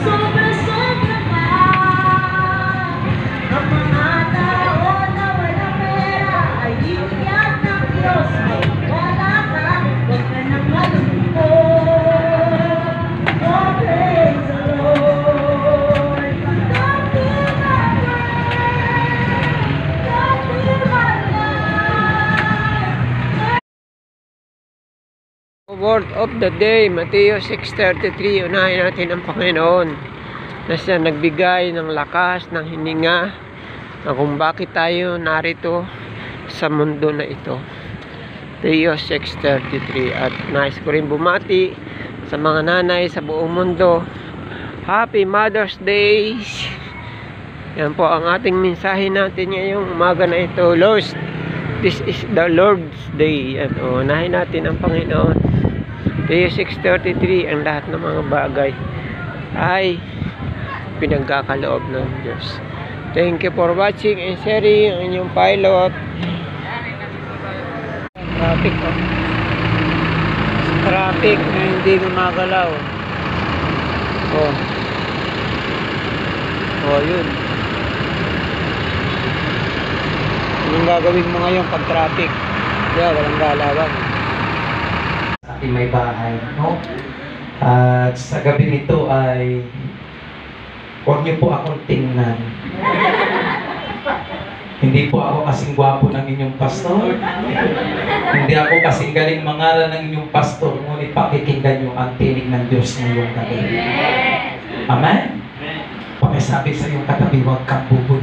Sobra-sobra pa ang mga tao na walang pera ay iuyak ng Diyos. Ay wala ka, huwag ka nang malungkot. Oh, praise the Lord. Don't feel my praise. Don't feel my life. Word of the day, Mateo 6:33. Unahin natin ang Panginoon na siya nagbigay ng lakas, ng hininga, na kung bakit tayo narito sa mundo na ito. Mateo 6:33. At nais ko rin bumati sa mga nanay sa buong mundo. Happy Mother's Day! Yan po ang ating mensahe natin ngayong umaga na ito. Lord, this is the Lord's Day. Yan, unahin natin ang Panginoon. Mateo 6:33, ang lahat ng mga bagay ay pinagkakaloob ng Diyos. Thank you for watching and sharing ang inyong pilot. Traffic, traffic na hindi gumagalaw. Yun. Anong gagawin mo ngayon pag traffic? Walang galawan. May bahay, no? At sa gabi nito ay huwag niyo po akong tingnan. Hindi po ako kasing gwapo ng inyong pastor. Hindi ako kasing galing mangaral ng inyong pastor. Ngunit pakikinggan niyo ang tinig ng Diyos ngayong gabi. Amen? Pakisabi sa iyong katabi, huwag kang bubuli.